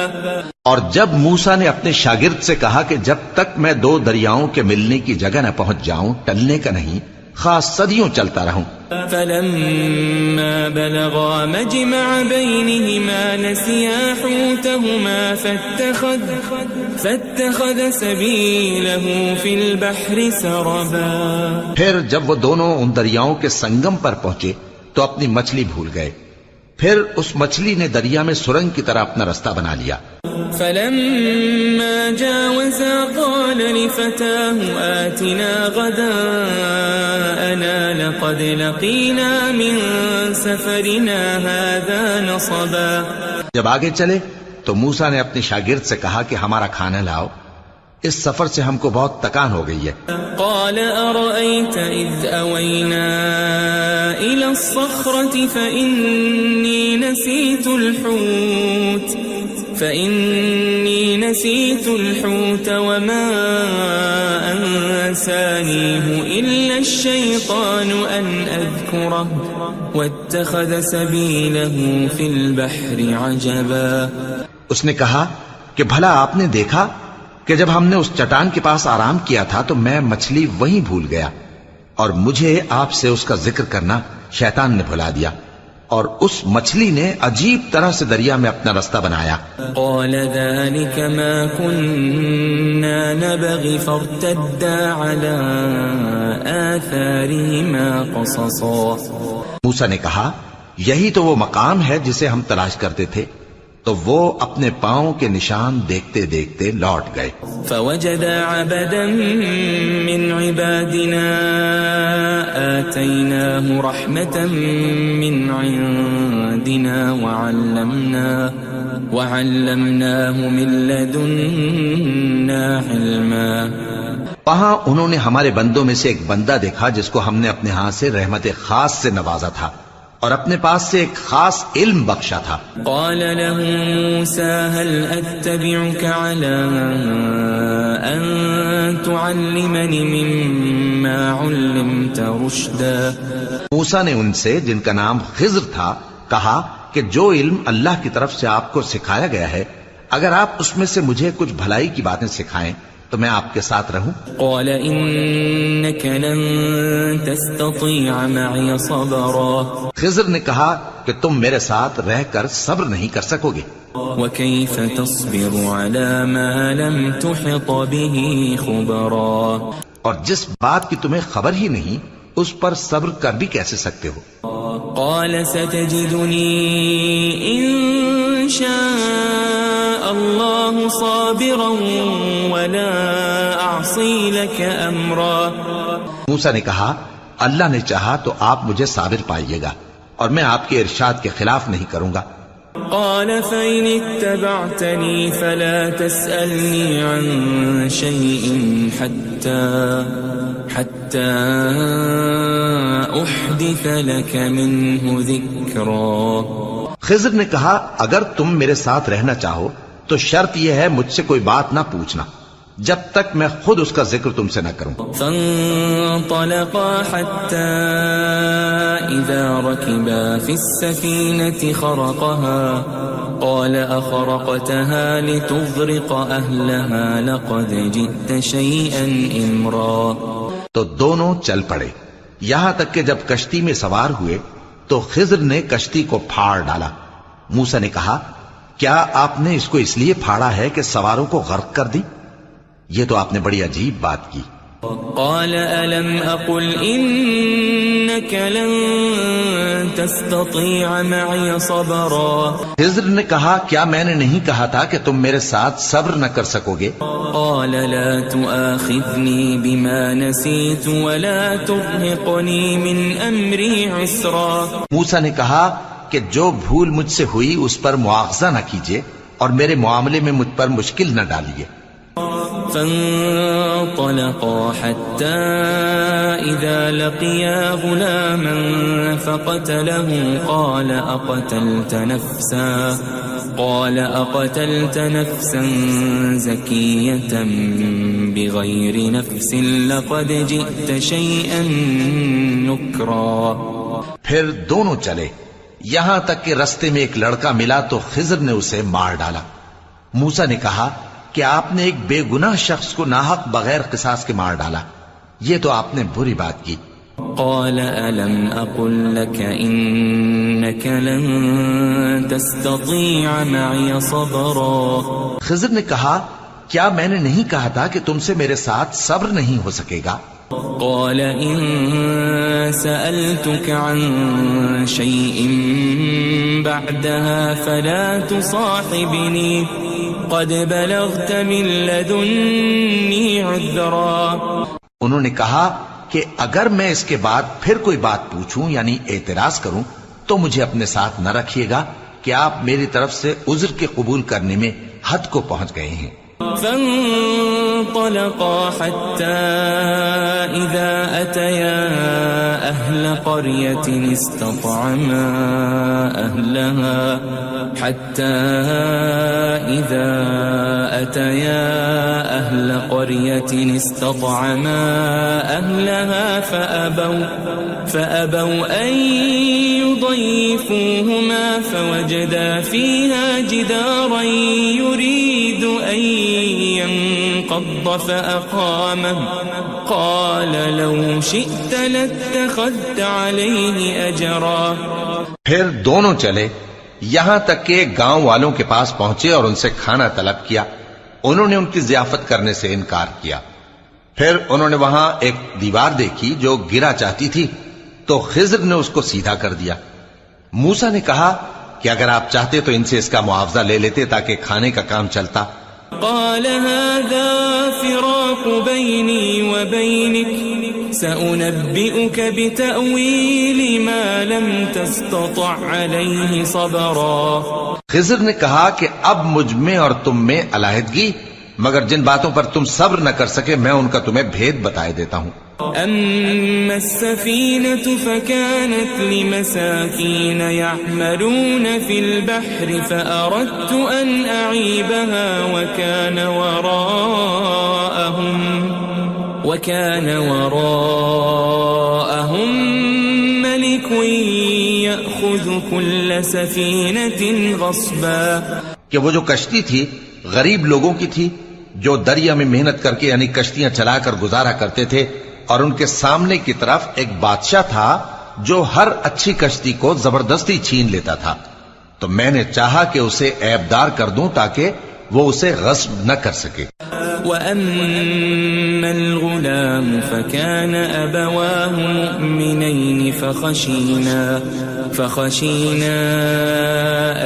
اور جب موسیٰ نے اپنے شاگرد سے کہا کہ جب تک میں دو دریاؤں کے ملنے کی جگہ نہ پہنچ جاؤں ٹلنے کا نہیں خاص صدیوں چلتا رہوں. فَلَمَّا بَلَغَا مَجْمَعَ بَيْنِهِمَا نَسِيَا حُوتَهُمَا فَاتَّخَذَ سَبِيلَهُ فِي الْبَحْرِ سَرَبًا. پھر جب وہ دونوں ان دریاؤں کے سنگم پر پہنچے تو اپنی مچھلی بھول گئے. پھر اس مچھلی نے دریا میں سرنگ کی طرح اپنا رستہ بنا لیا. فَلَمَّا جَاوَزَا قَالَ لِفَتَاهُ آتِنَا غَدَاءَنَا لَقَدْ لَقِينَا مِن سَفَرِنَا هَذَا نَصَبًا. جب آگے چلے تو موسیٰ نے اپنے شاگرد سے کہا کہ ہمارا کھانا لاؤ اس سفر سے ہم کو بہت تکان ہو گئی ہے. قال أرأيت إذ أوينا إلى الصخرة فإني نسيت الحوت وما أنسانيه إلا الشيطان أن أذكره واتخذ سبيله في البحر عجبا. اس نے کہا کہ بھلا آپ نے دیکھا کہ جب ہم نے اس چٹان کے پاس آرام کیا تھا تو میں مچھلی وہیں بھول گیا اور مجھے آپ سے اس کا ذکر کرنا شیطان نے بھلا دیا، اور اس مچھلی نے عجیب طرح سے دریا میں اپنا رستہ بنایا۔ قال ذلك ما كنا نبغي فارتدا على آثارهما قصصا۔ موسیٰ نے کہا یہی تو وہ مقام ہے جسے ہم تلاش کرتے تھے، تو وہ اپنے پاؤں کے نشان دیکھتے دیکھتے لوٹ گئے۔ فوجد عبدا من عبادنا آتيناه رحمة من عندنا وعلمناه من لدنا علما۔ وہاں انہوں نے ہمارے بندوں میں سے ایک بندہ دیکھا جس کو ہم نے اپنے ہاتھ سے رحمت خاص سے نوازا تھا اور اپنے پاس سے ایک خاص علم بخشا تھا۔ قال له موسى هل أتبعك على أن تعلمني مما علمت رشدا۔ موسیٰ نے ان سے، جن کا نام خضر تھا، کہا کہ جو علم اللہ کی طرف سے آپ کو سکھایا گیا ہے، اگر آپ اس میں سے مجھے کچھ بھلائی کی باتیں سکھائیں تو میں آپ کے ساتھ رہوں۔ قال إنك لن تستطيع معي صبرا۔ خضر نے کہا کہ تم میرے ساتھ رہ کر صبر نہیں کر سکو گے۔ وكيف تصبر على ما لم تحط به خبرا۔ اور جس بات کی تمہیں خبر ہی نہیں اس پر صبر کر بھی کیسے سکتے ہو؟ قال ستجدني إن شاء الله صابرا ولا أعصي لك أمرا۔ موسیٰ نے کہا اللہ نے چاہا تو آپ مجھے صابر پائیے گا اور میں آپ کے ارشاد کے خلاف نہیں کروں گا۔ قال فإن اتبعتني فلا تسألني عن شيء حتى أحدث لك منه ذكرا۔ خضر نے کہا اگر تم میرے ساتھ رہنا چاہو تو شرط یہ ہے مجھ سے کوئی بات نہ پوچھنا جب تک میں خود اس کا ذکر تم سے نہ کروں۔ فانطلقا حتى إذا ركبا في السفينة خرقها قال أخرقتها لتغرق أهلها لقد جئت شيئا إمرا۔ تو دونوں چل پڑے، یہاں تک کہ جب کشتی میں سوار ہوئے تو خضر نے کشتی کو پھاڑ ڈالا۔ موسیٰ نے کہا کیا آپ نے اس کو اس لیے پھاڑا ہے کہ سواروں کو غرق کر دی؟ یہ تو آپ نے بڑی عجیب بات کی۔ قال ألم أقل إنك لن تستطيع معي صبرا۔ خضر نے کہا کیا میں نے نہیں کہا تھا کہ تم میرے ساتھ صبر نہ کر سکو گے؟ قال لا تؤاخذني بما نسيت ولا ترهقني من أمري عسرا۔ موسیٰ نے کہا کہ جو بھول مجھ سے ہوئی اس پر مواخذہ نہ کیجیے اور میرے معاملے میں مجھ پر مشکل نہ ڈالیے۔ فانطلقا حتى إذا لقيا غلاما فقتله قال أقتلت نفسا زكية بغير نفس لقد جئت شيئا نكرا۔ پھر دونوں چلے یہاں تک کہ رستے میں ایک لڑکا ملا تو خضر نے اسے مار ڈالا۔ موسیٰ نے کہا کہ آپ نے ایک بے گناہ شخص کو ناحق بغیر قصاص کے مار ڈالا، یہ تو آپ نے بری بات کی۔ قال ألم أقل لك إنك لن تستطيع معي صبرا۔ خضر نے کہا کیا میں نے نہیں کہا تھا کہ تم سے میرے ساتھ صبر نہیں ہو سکے گا؟ قال إن سألتك عن شيء بعدها فلا تصاحبني قد بلغت من لدني عذرا۔ انہوں نے کہا کہ اگر میں اس کے بعد پھر کوئی بات پوچھوں یعنی اعتراض کروں تو مجھے اپنے ساتھ نہ رکھیے گا کہ آپ میری طرف سے عذر کے قبول کرنے میں حد کو پہنچ گئے ہیں۔ فانطلقا حتى إذا أتيا أهل قرية استطعما أهلها فأبوا أن يضيفوهما فوجدا فيها جدارا يريد أن انقض فأقامه قال لو شئت لاتخذت عليه أجرا. پھر دونوں چلے یہاں تک کہ گاؤں والوں کے پاس پہنچے اور ان سے کھانا طلب کیا. انہوں نے ان کی ضیافت کرنے سے انکار کیا. پھر انہوں نے وہاں ایک دیوار دیکھی جو گرا چاہتی تھی تو خضر نے اس کو سیدھا کر دیا. موسیٰ نے کہا کہ اگر آپ چاہتے تو ان سے اس کا معاوضہ لے لیتے تاکہ کھانے کا کام چلتا. قال هذا فراق بيني وبينك سأنبئك بتأويل ما لم تستطع عليه صبرا. خضر نے کہا کہ اب مجھ میں اور تم میں علیحدگی، مگر جن باتوں پر تم صبر نہ کر سکے میں ان کا تمہیں بھید بتائے دیتا ہوں. أما السفينة فكانت لمساكين يعملون في البحر فأردت أن أعيبها وكان وراءهم ملك يأخذ كل سفينة غصبا. کہ وہ جو کشتی تھی غریب لوگوں کی تھی جو دریا میں محنت کر کے یعنی کشتیاں چلا کر گزارا کرتے تھے، اور ان کے سامنے کی طرف ایک بادشاہ تھا جو ہر اچھی کشتی کو زبردستی چھین لیتا تھا. تو میں نے چاہا کہ اسے عیبدار کر دوں تاکہ وہ اسے غصب نہ کر سکے. وَأَمَّا الْغُلَامُ فَكَانَ أَبَوَاهُ مُؤْمِنَيْنِ فَخَشِينَا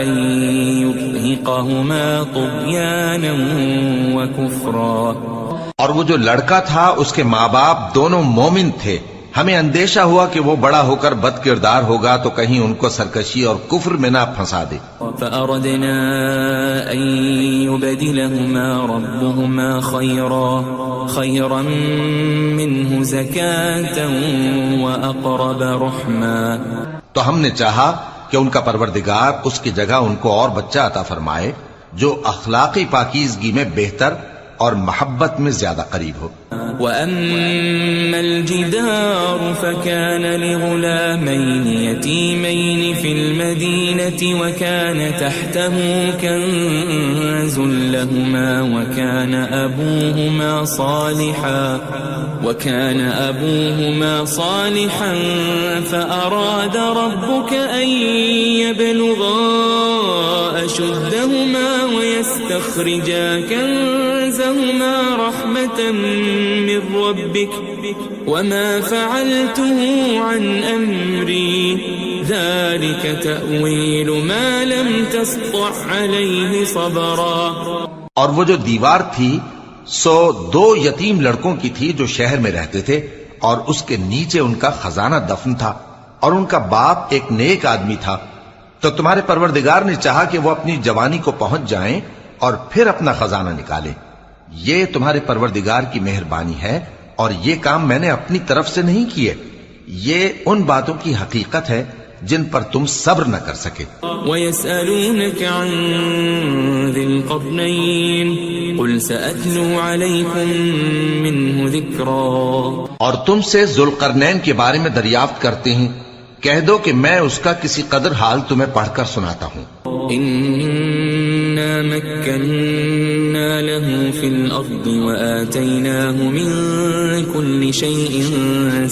أَن يُرْهِقَهُمَا طُغْيَانًا وَكُفْرًا. اور وہ جو لڑکا تھا اس کے ماں باپ دونوں مومن تھے، ہمیں اندیشہ ہوا کہ وہ بڑا ہو کر بد کردار ہوگا تو کہیں ان کو سرکشی اور کفر میں نہ پھنسا دے. فأردنا أن يبدلهما ربهما خيرا منه زكاة وأقرب رحما. تو ہم نے چاہا کہ ان کا پروردگار اس کی جگہ ان کو اور بچہ عطا فرمائے جو اخلاقی پاکیزگی میں بہتر اور محبت میں زیادہ قریب ہو. وَأَمَّا الْجِدَارُ فَكَانَ لِغُلَامَيْنِ يَتِيمَيْنِ فِي الْمَدِينَةِ وَكَانَ تَحْتَهُ كَنْزٌ لَهُمَا وَكَانَ أَبُوهُمَا صَالِحًا فَأَرَادَ رَبُّكَ أَنْ يَبْلُغَا أَشُدَّهُمَا وَيَسْتَخْرِجَا كَنْزَهُمَا رَحْمَةً من ربك وما فعلته عن أمري ذلك تأويل ما لم تسطع عليه صبرا. اور وہ جو دیوار تھی سو دو یتیم لڑکوں کی تھی جو شہر میں رہتے تھے اور اس کے نیچے ان کا خزانہ دفن تھا اور ان کا باپ ایک نیک آدمی تھا. تو تمہارے پروردگار نے چاہا کہ وہ اپنی جوانی کو پہنچ جائیں اور پھر اپنا خزانہ نکالے. یہ تمہارے پروردگار کی مہربانی ہے اور یہ کام میں نے اپنی طرف سے نہیں کیے. یہ ان باتوں کی حقیقت ہے جن پر تم صبر نہ کر سکے. وَيَسْأَلُونَكَ عَنْ ذِي الْقَرْنَيْنِ قُلْ سَأَتْلُو عَلَيْكُمْ مِنْهُ ذِكْرًا. اور تم سے ذوالقرنین کے بارے میں دریافت کرتے ہیں، کہہ دو کہ میں اس کا کسی قدر حال تمہیں پڑھ کر سناتا ہوں. إِنَّا مَكَّنَّا لَهُ فِي الْأَرْضِ وَآتَيْنَاهُ مِنْ كُلِّ شَيْءٍ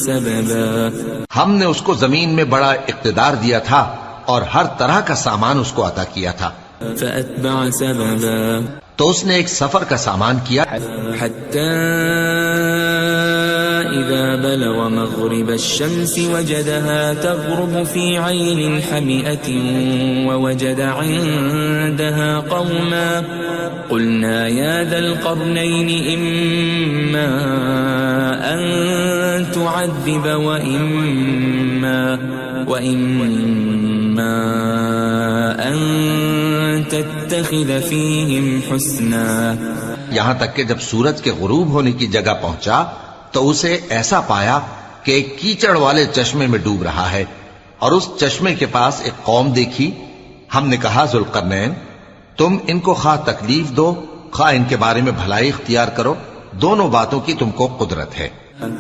سَبَبًا. ہم نے اس کو زمین میں بڑا اقتدار دیا تھا اور ہر طرح کا سامان اس کو عطا کیا تھا. فَأَتْبَعَ سَبَبًا. تو اس نے ایک سفر کا سامان کیا حَتَّى إِذَا بَلَغَ مَغْرِبَ الشَّمْسِ وَجَدَهَا تَغْرُبُ فِي عَيْنٍ حَمِئَةٍ وَوَجَدَ عِندَهَا قَوْمًا قُلْنَا يَا ذَا الْقَرْنَيْنِ إِمَّا أَن تُعَذِّبَ وَإِمَّا أَن تَتَّخِذَ فِيهِمْ حُسْنًا. یہاں تک کہ جب سورج کے غروب ہونے کی جگہ پہنچا تو اسے ایسا پایا کہ ایک کیچڑ والے چشمے میں ڈوب رہا ہے اور اس چشمے کے پاس ایک قوم دیکھی. ہم نے کہا ذوالقرنین تم ان کو خواہ تکلیف دو خواہ ان کے بارے میں بھلائی اختیار کرو، دونوں باتوں کی تم کو قدرت ہے.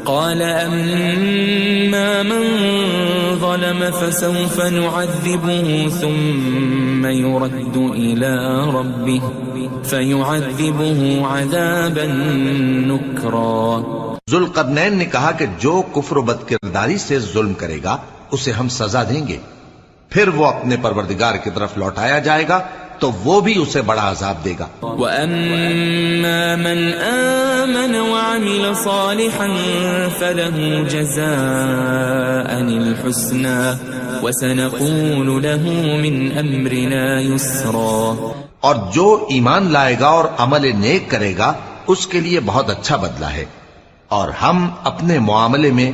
قال أما من ظلم فسوف نعذبه ثم يرد إلى ربه فيعذبه عذابا نكرا. ذوالقرنین نے کہا کہ جو کفر و بد کرداری سے ظلم کرے گا اسے ہم سزا دیں گے، پھر وہ اپنے پروردگار کی طرف لوٹایا جائے گا تو وہ بھی اسے بڑا عذاب دے گا. وَأَمَّا مَنْ آمَنَ وَعَمِلَ صَالِحًا فَلَهُ جَزَاءً الْحُسْنَى وَسَنَقُولُ لَهُ مِنْ أَمْرِنَا يُسْرًا. اور جو ایمان لائے گا اور عمل نیک کرے گا اس کے لیے بہت اچھا بدلہ ہے، اور ہم اپنے معاملے میں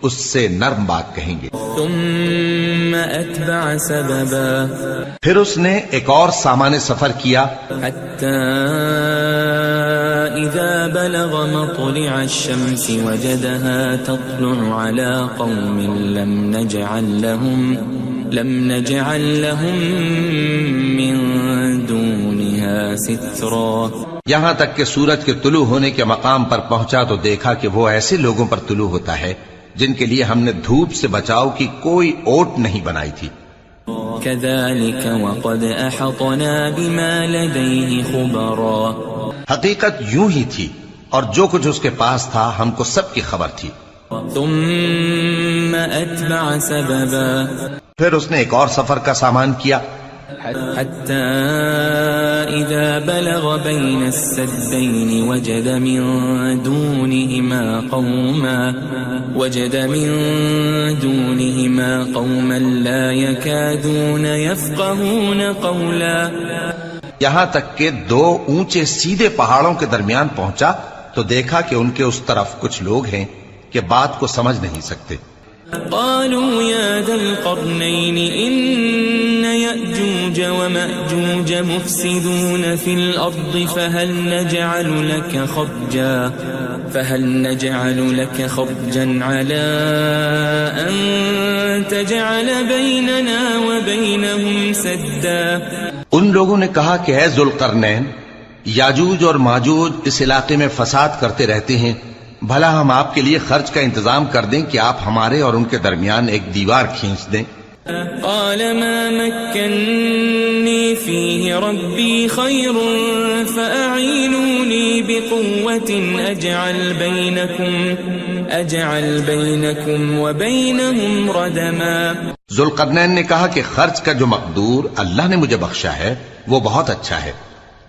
اس سے نرم بات کہیں گے. ثم أتبع سببا. پھر اس نے ایک اور سامان سفر کیا حتى إذا بلغ مطلع الشمس وجدها تطلع على قوم لم نجعل لهم من دونها سترا. یہاں تک کہ سورج کے طلوع ہونے کے مقام پر پہنچا تو دیکھا کہ وہ ایسے لوگوں پر طلوع ہوتا ہے جن کے لیے ہم نے دھوپ سے بچاؤ کی کوئی اوٹ نہیں بنائی تھی. كذلك وقد أحطنا بما لديه خبرا. حقیقت یوں ہی تھی اور جو کچھ اس کے پاس تھا ہم کو سب کی خبر تھی. ثم أتبع سببا. پھر اس نے ایک اور سفر کا سامان کیا حتى إذا بلغ بين السدين وجد من دونهما قوما لا يكادون يفقهون قولا. یہاں تک کہ دو اونچے سیدھے پہاڑوں کے درمیان پہنچا تو دیکھا کہ ان کے اس طرف کچھ لوگ ہیں کہ بات کو سمجھ نہیں سکتے. قالوا يا ذا القرنين إن يأجوج ومأجوج مفسدون في الأرض فهل نجعل لك خرجا على أن تجعل بيننا وبينهم سدا. ان لوگوں نے کہا کہ اے ذوالقرنین، یاجوج اور ماجوج اس علاقے میں فساد کرتے رہتے ہیں، بھلا ہم آپ کے لیے خرچ کا انتظام کر دیں کہ آپ ہمارے اور ان کے درمیان ایک دیوار کھینچ دیں. قال ما مكنني فيه ربي خير فأعينوني بقوة أجعل بينكم وبينهم ردما. ذوالقرنین نے کہا کہ خرچ کا جو مقدور اللہ نے مجھے بخشا ہے وہ بہت اچھا ہے،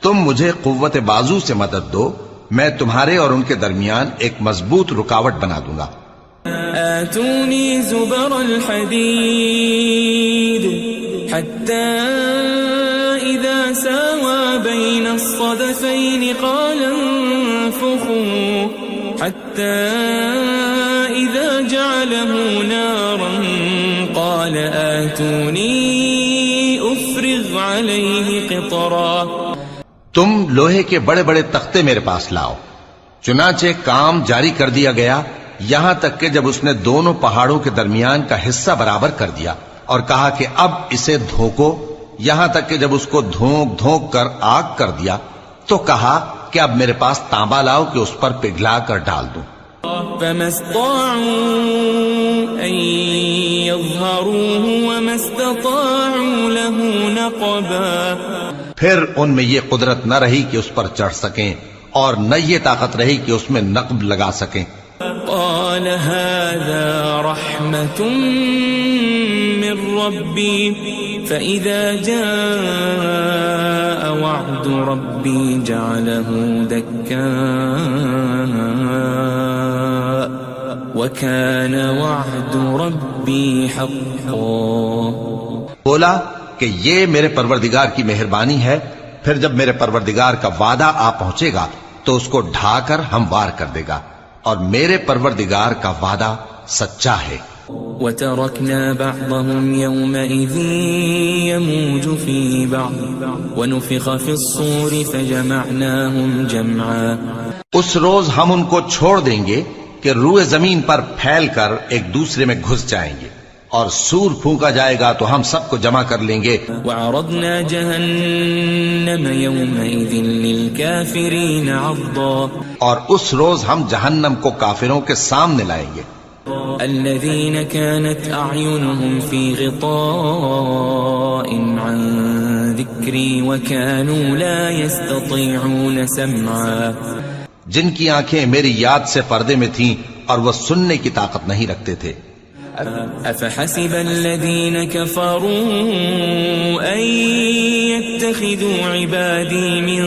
تم مجھے قوت بازو سے مدد دو، میں تمہارے اور ان کے درمیان ایک مضبوط رکاوٹ بنا دوں گا. آتوني زبر الحديد حتى إذا ساوى بين الصدفين قال انفخوا حتى إذا جعله نارا قال آتوني أفرغ عليه قطرا. تم لوہے کے بڑے بڑے تختے میرے پاس لاؤ. چنانچہ کام جاری کر دیا گیا یہاں تک کہ جب اس نے دونوں پہاڑوں کے درمیان کا حصہ برابر کر دیا اور کہا کہ اب اسے دھوکو، یہاں تک کہ جب اس کو دھونک دھونک کر آگ کر دیا تو کہا کہ اب میرے پاس تانبا لاؤ کہ اس پر پگھلا کر ڈال دوں. فما استطاعوا أن يظهروه وما استطاعوا له نقبا. پھر ان میں یہ قدرت نہ رہی کہ اس پر چڑھ سکیں اور نہ یہ طاقت رہی کہ اس میں نقب لگا سکیں. قال هذا رحمة من ربي فإذا جاء وعد ربي جعله دكا وكان وعد ربي حقا. بولا کہ یہ میرے پروردگار کی مہربانی ہے، پھر جب میرے پروردگار کا وعدہ آ پہنچے گا تو اس کو ڈھا کر ہموار کر دے گا، اور میرے پروردگار کا وعدہ سچا ہے. وَتَرَكْنَا بَعْضَهُمْ يَوْمَئِذٍ يَمُوجُ فِي بَعْضٍ وَنُفِخَ فِي الصُّورِ فَجَمَعْنَاهُمْ جَمْعًا. اس روز ہم ان کو چھوڑ دیں گے کہ روئے زمین پر پھیل کر ایک دوسرے میں گھس جائیں گے، اور سور پھونکا جائے گا تو ہم سب کو جمع کر لیں گے. وعرضنا جهنم يومئذ للكافرين عرضا اور اس روز ہم جہنم کو کافروں کے سامنے لائیں گے. الذين كانت أعينهم في غطاء عن ذكري وكانوا لا يستطيعون سمعا جن کی آنکھیں میری یاد سے پردے میں تھیں اور وہ سننے کی طاقت نہیں رکھتے تھے. أفحسب الذين كفروا أن يتخذوا عبادي من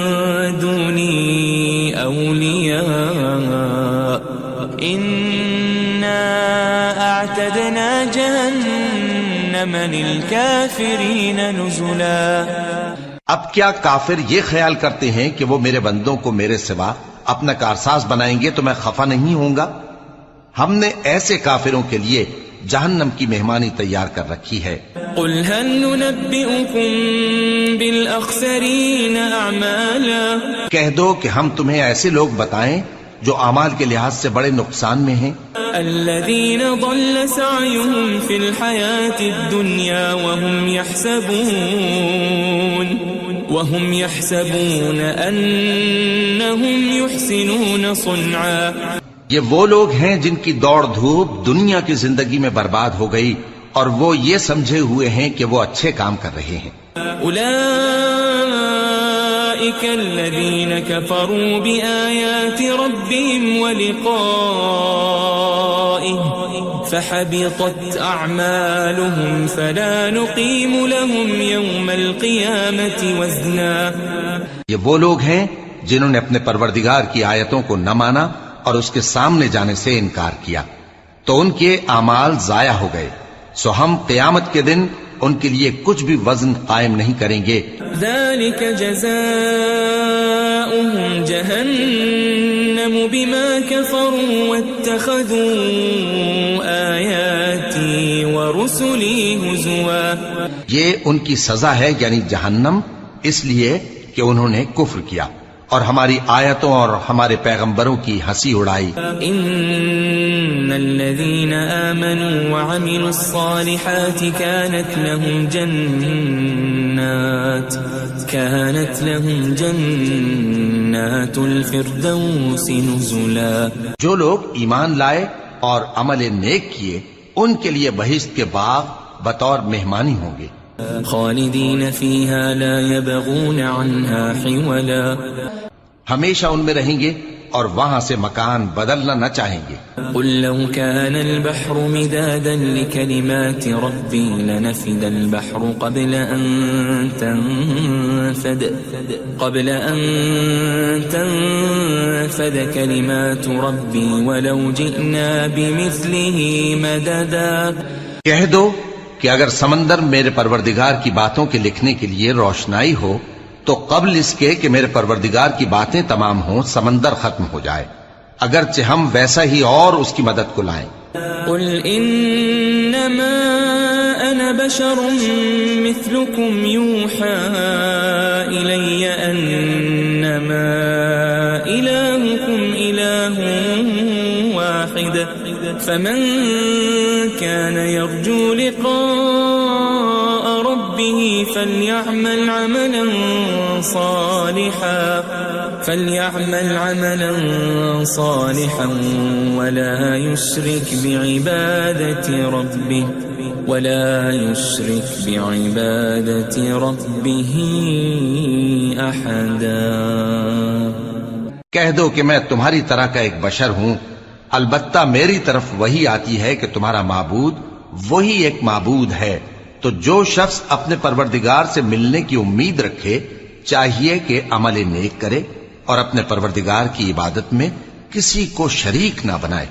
دوني أولياء إنا أعتدنا جهنم للكافرين نزلا. اب کیا کافر یہ خیال کرتے ہیں کہ وہ میرے بندوں کو میرے سوا اپنا کارساز بنائیں گے تو میں خفا نہیں ہوں گا؟ ہم نے ایسے کافروں کے لیے جہنم کی مہمانی تیار کر رکھی ہے. قل هل ننبئكم بالأخسرين أعمالا کہہ دو کہ ہم تمہیں ایسے لوگ بتائیں جو اعمال کے لحاظ سے بڑے نقصان میں ہیں. الذين ضل سعيهم في الحياة الدنيا وهم يحسبون أنهم يحسنون صنعا. یہ وہ لوگ ہیں جن کی دوڑ دھوپ دنیا کی زندگی میں برباد ہو گئی اور وہ یہ سمجھے ہوئے ہیں کہ وہ اچھے کام کر رہے ہیں. أولئك الذين كفروا بآيات ربهم ولقائه فحبطت أعمالهم فلا نقيم لهم يوم القيامة وزنا. یہ وہ لوگ ہیں جنہوں نے اپنے پروردگار کی آیتوں کو نہ مانا اور اس کے سامنے جانے سے انکار کیا تو ان کے اعمال ضائع ہو گئے، سو ہم قیامت کے دن ان کے لیے کچھ بھی وزن قائم نہیں کریں گے. ذلك جزاؤهم جهنم بما كفروا واتخذوا آياتي ورسلي هزوا. یہ ان کی سزا ہے یعنی جہنم، اس لیے کہ انہوں نے کفر کیا اور ہماری آیتوں اور ہمارے پیغمبروں کی ہنسی اڑائی. ان الذين آمنوا وعملوا الصالحات كانت لهم جنات الفردوس نزلا. جو لوگ ایمان لائے اور عمل نیک کیے ان کے لیے بہشت کے باغ بطور مہمانی ہوں گے. خالدین فیہا لا یبغون عنہا حولا. ہمیشہ ان میں رہیں گے اور وہاں سے مکان بدلنا نہ چاہیں گے. قل لو كان البحر مدادا لكلمات ربي لنفد البحر قبل أن تنفد كلمات ربي ولو جئنا بمثله مددا. کہہ دو کہ اگر سمندر میرے پروردگار کی باتوں کے لکھنے کے لیے روشنائی ہو تو قبل اس کے کہ میرے پروردگار کی باتیں تمام ہوں سمندر ختم ہو جائے، اگرچہ ہم ویسا ہی اور اس کی مدد کو لائیں. قل انما انا بشر مثلكم يوحى الي انما الهكم اله واحد فمن كان يرجو لقاء ربه فليعمل عملا صالحا ولا يشرك بعبادة ربه أحدا. کہہ دو کہ میں تمہاری طرح کا ایک بشر ہوں، البتہ میری طرف وہی آتی ہے کہ تمہارا معبود وہی ایک معبود ہے. تو جو شخص اپنے پروردگار سے ملنے کی امید رکھے چاہیے کہ عمل نیک کرے اور اپنے پروردگار کی عبادت میں کسی کو شریک نہ بنائے.